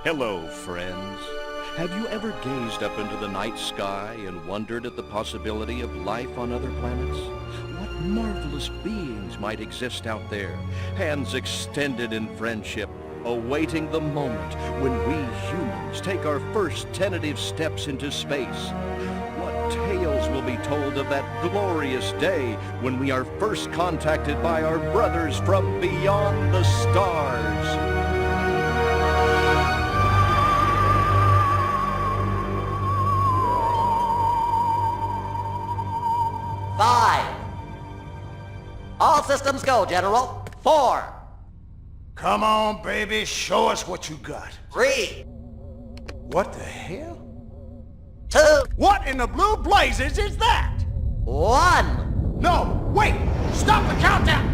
Hello, friends. Have you ever gazed up into the night sky and wondered at the possibility of life on other planets? What marvelous beings might exist out there, hands extended in friendship, awaiting the moment when we humans take our first tentative steps into space? What tales will be told of that glorious day when we are first contacted by our brothers from beyond the stars? 5. All systems go, General. 4. Come on, baby, show us what you got. 3. What the hell? 2. What in the blue blazes is that? 1. No, wait! Stop the countdown!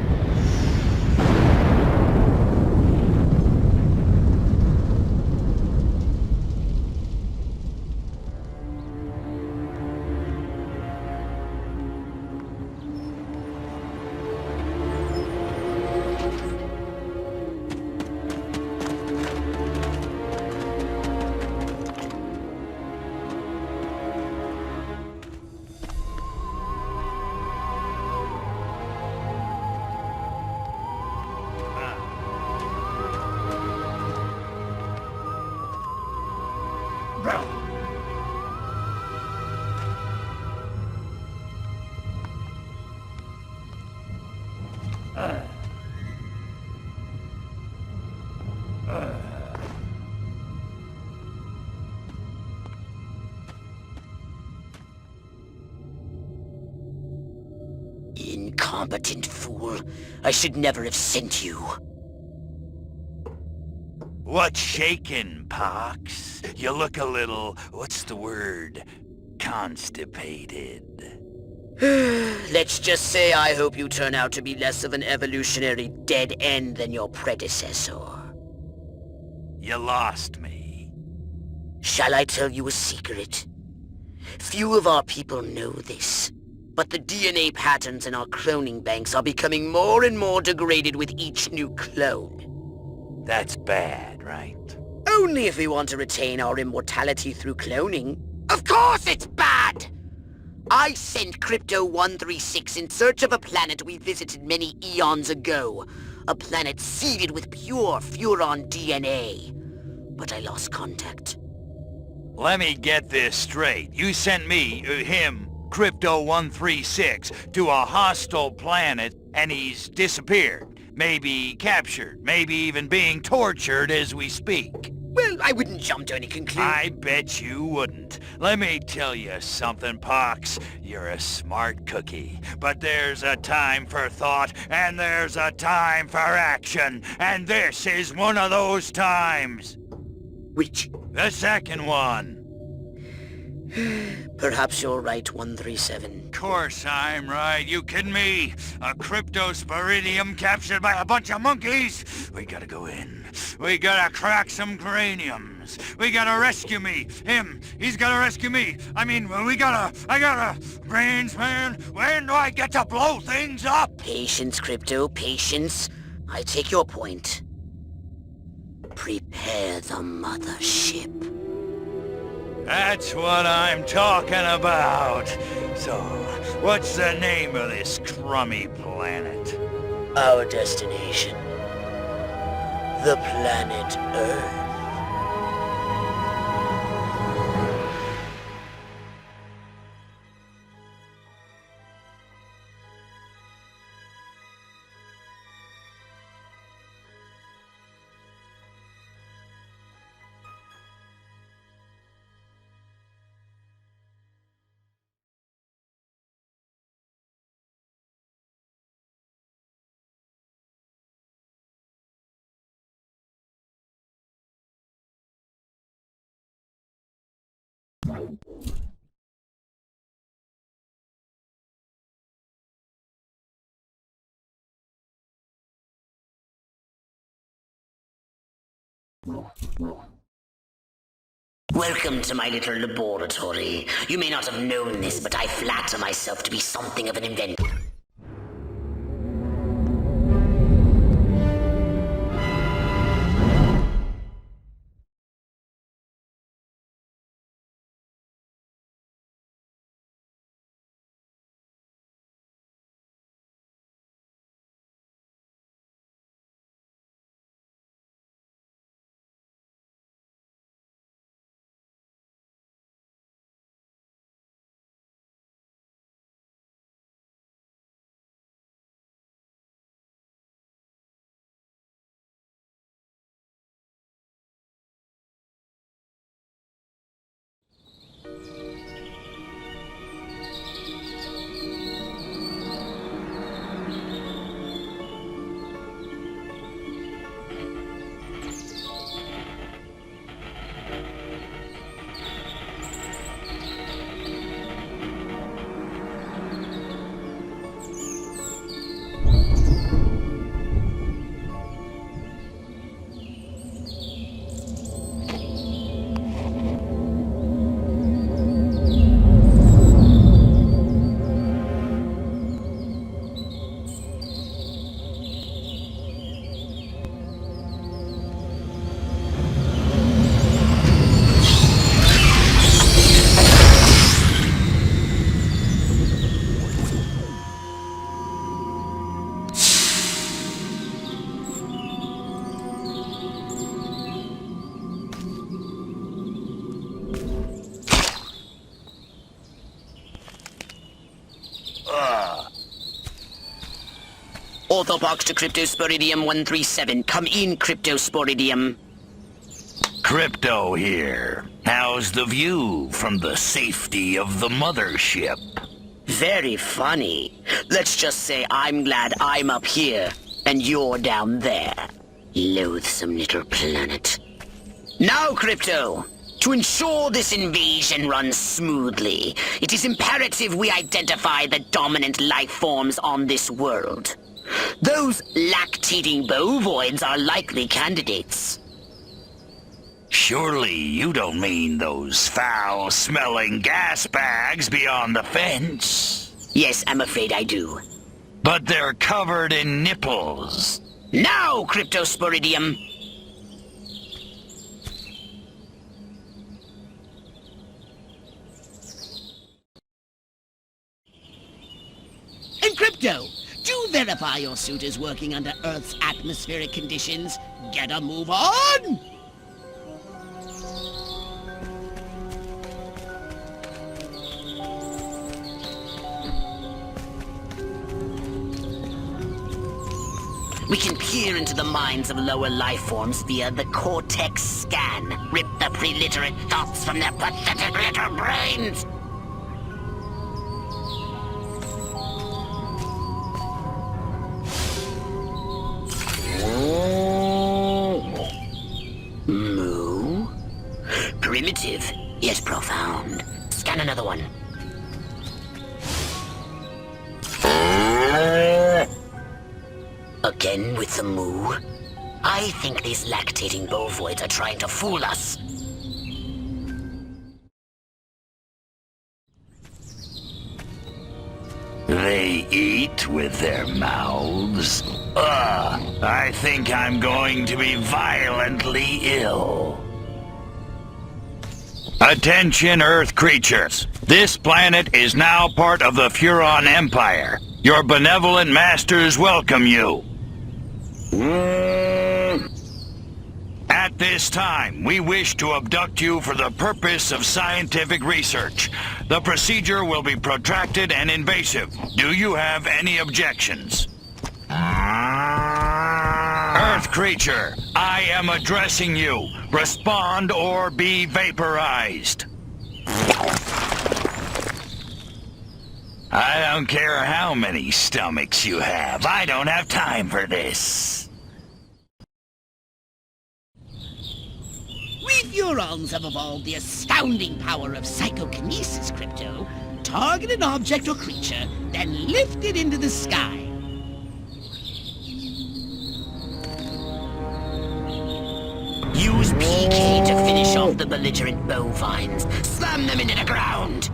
Incompetent fool. I should never have sent you. What's shaking, Pox? You look a little, what's the word, constipated. Let's just say I hope you turn out to be less of an evolutionary dead end than your predecessor. You lost me. Shall I tell you a secret? Few of our people know this, but the DNA patterns in our cloning banks are becoming more and more degraded with each new clone. That's bad, right? Only if we want to retain our immortality through cloning. Of course it's bad! I sent Crypto-136 in search of a planet we visited many eons ago. A planet seeded with pure Furon DNA. But I lost contact. Let me get this straight. You sent me, him, Crypto-136, to a hostile planet, and he's disappeared. Maybe captured, maybe even being tortured as we speak. Well, I wouldn't jump to any conclusion. I bet you wouldn't. Let me tell you something, Pox. You're a smart cookie. But there's a time for thought, and there's a time for action. And this is one of those times. Which? The second one. Perhaps you're right, 137. Course I'm right. You kidding me? A cryptosporidium captured by a bunch of monkeys? We gotta go in. We gotta crack some craniums. We gotta rescue me. Him. He's gotta rescue me. I gotta... Brains, man. When do I get to blow things up? Patience, Crypto, patience. I take your point. Prepare the mothership. That's what I'm talking about. So, what's the name of this crummy planet? Our destination. The planet Earth. Welcome to my little laboratory. You may not have known this, but I flatter myself to be something of an inventor. Orthobox to Cryptosporidium 137. Come in, Cryptosporidium. Crypto here. How's the view from the safety of the mothership? Very funny. Let's just say I'm glad I'm up here, and you're down there. Loathsome little planet. Now, Crypto, to ensure this invasion runs smoothly, it is imperative we identify the dominant life forms on this world. Those lactating bovoids are likely candidates. Surely you don't mean those foul-smelling gas bags beyond the fence? Yes, I'm afraid I do. But they're covered in nipples. Now, Cryptosporidium! And Crypto, do verify your suit is working under Earth's atmospheric conditions. Get a move on! We can peer into the minds of lower life forms via the Cortex scan. Rip the preliterate thoughts from their pathetic little brains! Moo? Primitive, yet profound. Scan another one. Again with the moo? I think these lactating bovoids are trying to fool us. They eat with their mouths? I think I'm going to be violently ill. Attention, Earth creatures. This planet is now part of the Furon Empire. Your benevolent masters welcome you. At this time, we wish to abduct you for the purpose of scientific research. The procedure will be protracted and invasive. Do you have any objections? Earth creature, I am addressing you. Respond or be vaporized. I don't care how many stomachs you have. I don't have time for this. We Furons have evolved the astounding power of psychokinesis, Crypto. Target an object or creature, then lift it into the sky. Use PK to finish off the belligerent bovines. Slam them into the ground.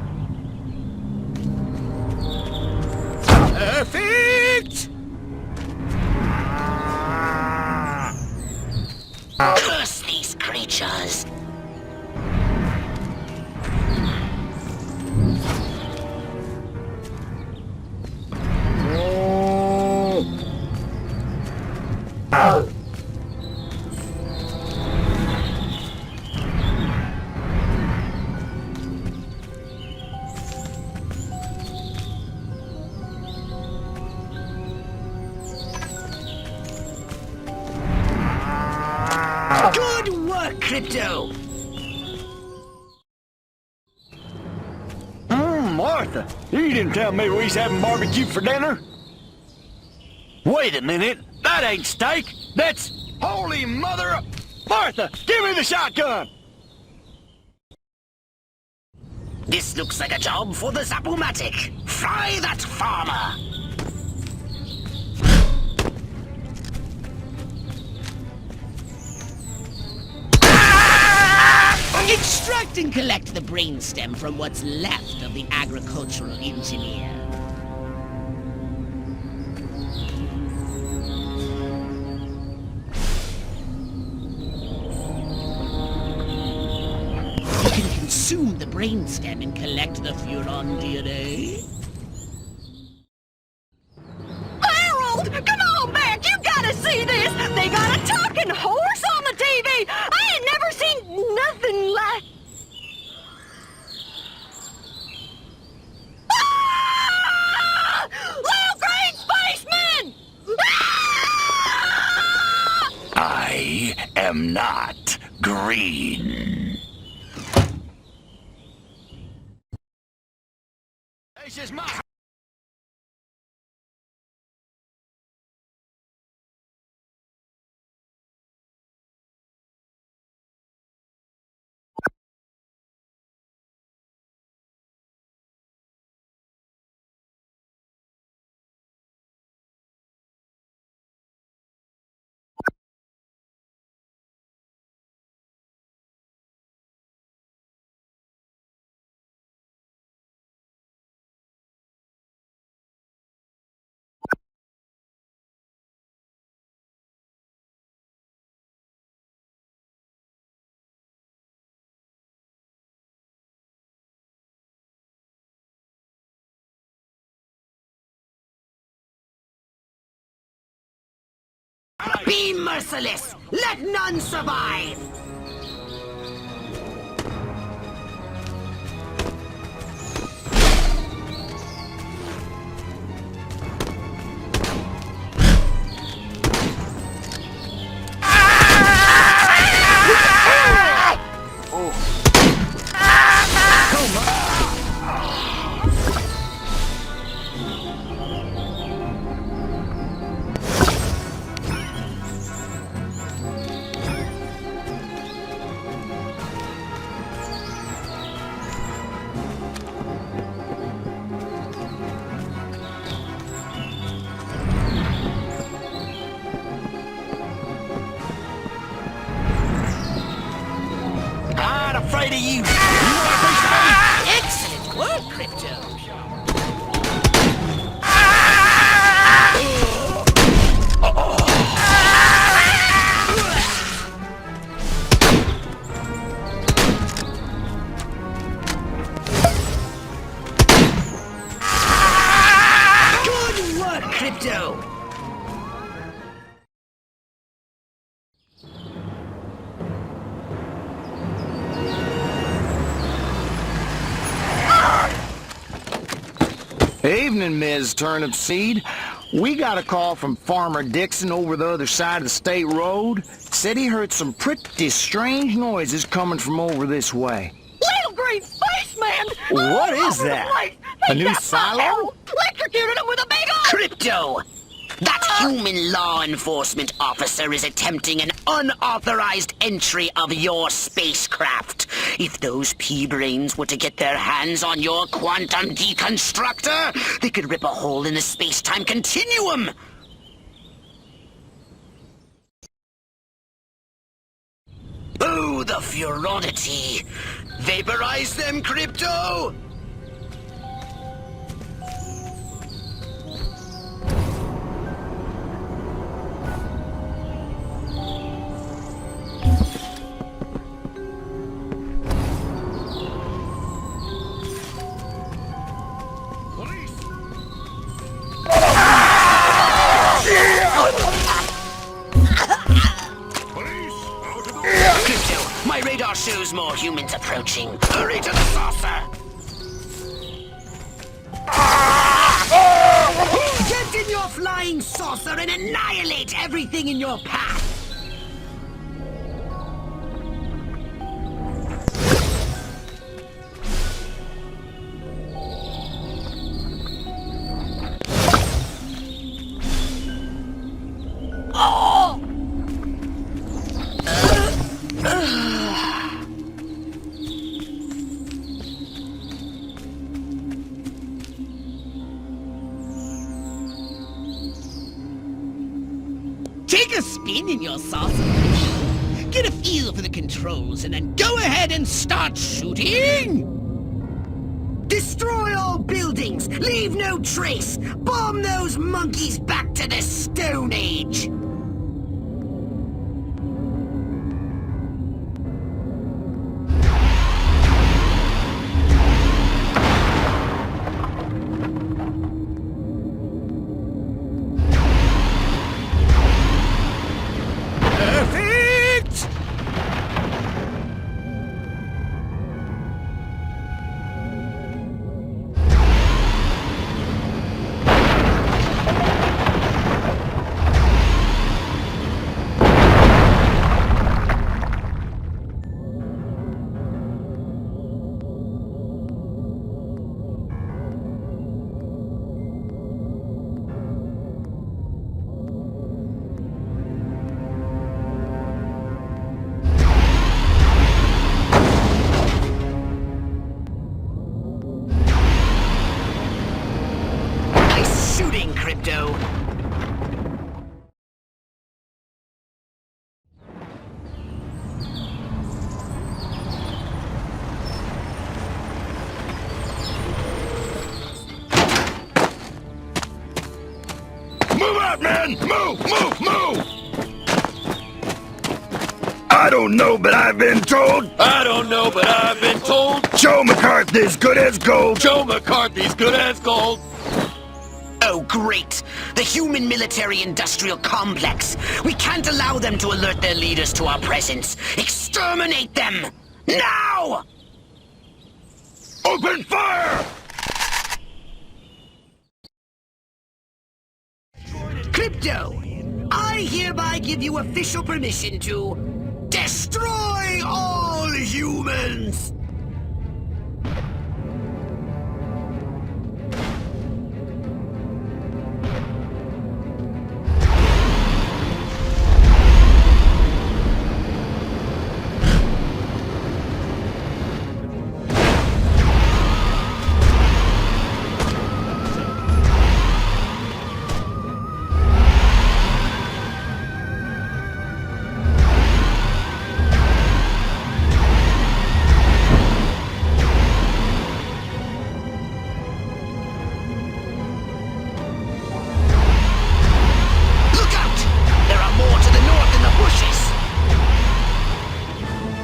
Perfect! Curse these creatures! Good work, Crypto! Martha, you didn't tell me we was having barbecue for dinner? Wait a minute, that ain't steak, that's holy mother of... Martha, give me the shotgun! This looks like a job for the Zapumatic. Fry that farmer! Extract and collect the brainstem from what's left of the agricultural engineer. You can consume the brainstem and collect the Furon DNA. Harold! Come on back! You gotta see this! They got a talking horse on the TV! I ain't never seen nothing like... Ah! Little green spaceman! Ah! am not green. This is my... Be merciless! Let none survive! Afraid of you. Excellent work, Crypto! Good work, Crypto! Evening, Ms. Turnip Seed. We got a call from Farmer Dixon over the other side of the state road. Said he heard some pretty strange noises coming from over this way. Little green spaceman! What all is over the that? place. A They new got my silo? arrow, electrocuted him with a big old... Crypto! That human law enforcement officer is attempting an unauthorized entry of your spacecraft. If those pea-brains were to get their hands on your quantum deconstructor, they could rip a hole in the space-time continuum. Oh, the furonity! Vaporize them, Crypto! Crypto, my radar shows more humans approaching. Hurry to the saucer! Get in your flying saucer and annihilate everything in your path! Take a spin in your saucer. Get a feel for the controls and then go ahead and start shooting! Destroy all buildings! Leave no trace! Bomb those monkeys back to the Stone Age! Crypto. Move out, man! Move, move, move! I don't know, but I've been told. I don't know, but I've been told. Joe McCarthy's good as gold. Joe McCarthy's good as gold. Oh, great! The human military-industrial complex. We can't allow them to alert their leaders to our presence. Exterminate them! Now! Open fire! Crypto, I hereby give you official permission to destroy all humans!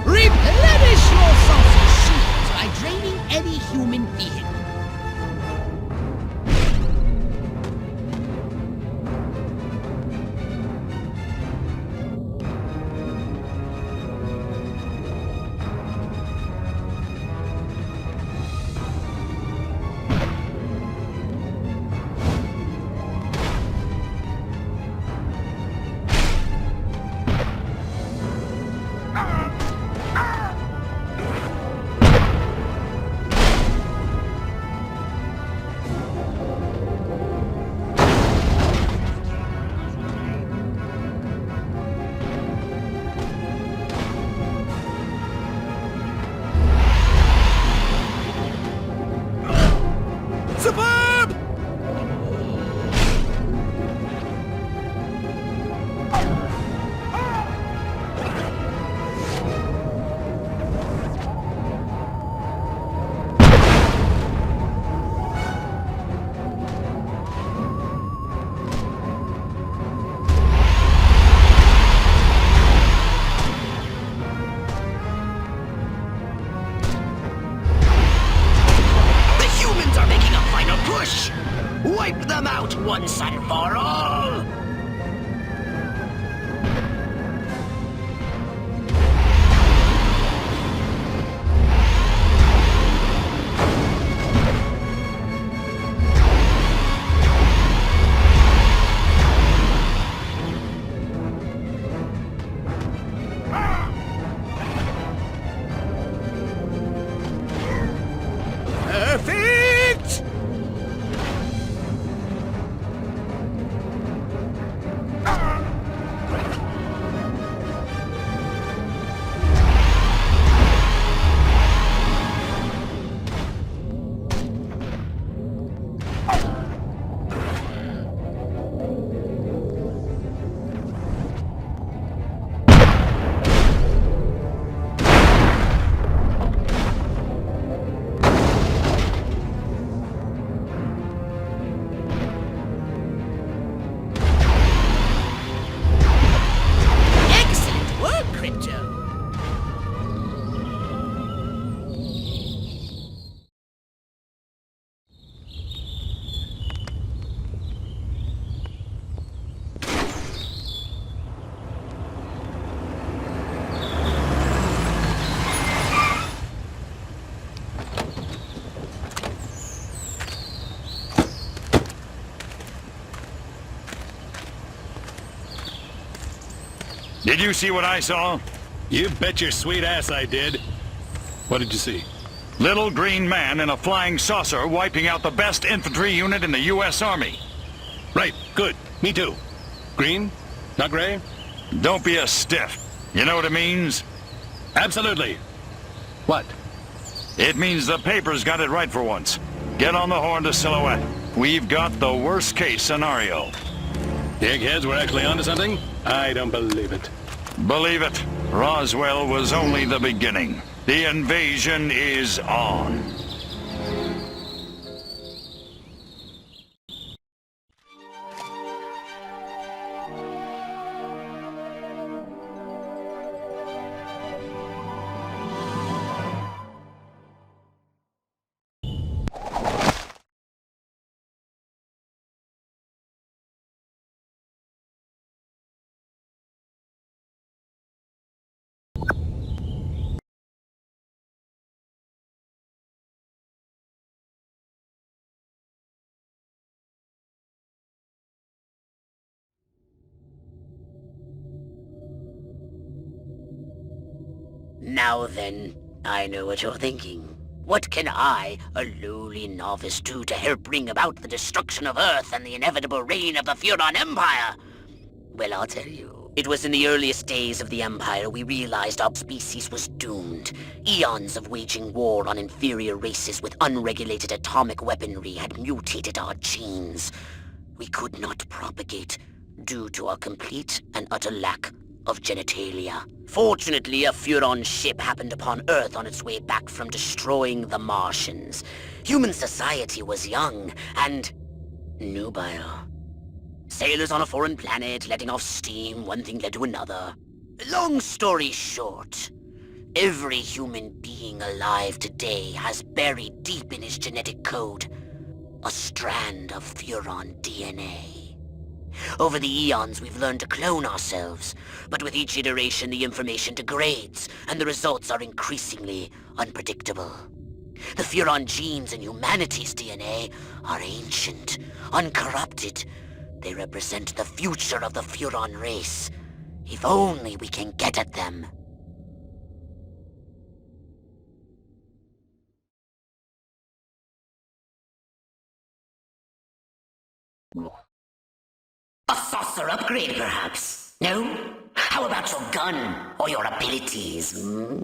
Replenish your saucy shields by draining any human vehicle. Wipe them out once and for all! Perfect! Did you see what I saw? You bet your sweet ass I did. What did you see? Little green man in a flying saucer wiping out the best infantry unit in the U.S. Army. Right, good. Me too. Green? Not gray? Don't be a stiff. You know what it means? Absolutely. What? It means the paper's got it right for once. Get on the horn to Silhouette. we've got the worst case scenario. The eggheads were actually onto something? I don't believe it. Believe it, Roswell was only the beginning. The invasion is on. Now then, I know what you're thinking. What can I, a lowly novice, do to help bring about the destruction of Earth and the inevitable reign of the Furon Empire? Well, I'll tell you. It was in the earliest days of the Empire we realized our species was doomed. Eons of waging war on inferior races with unregulated atomic weaponry had mutated our genes. We could not propagate due to our complete and utter lack of genitalia. Fortunately, a Furon ship happened upon Earth on its way back from destroying the Martians. Human society was young and nubile. Sailors on a foreign planet, letting off steam, one thing led to another. Long story short, every human being alive today has buried deep in his genetic code a strand of Furon DNA. Over the eons, we've learned to clone ourselves, but with each iteration the information degrades, and the results are increasingly unpredictable. The Furon genes in humanity's DNA are ancient, uncorrupted. They represent the future of the Furon race. If only we can get at them. A saucer upgrade, perhaps? No? How about your gun, or your abilities, hmm?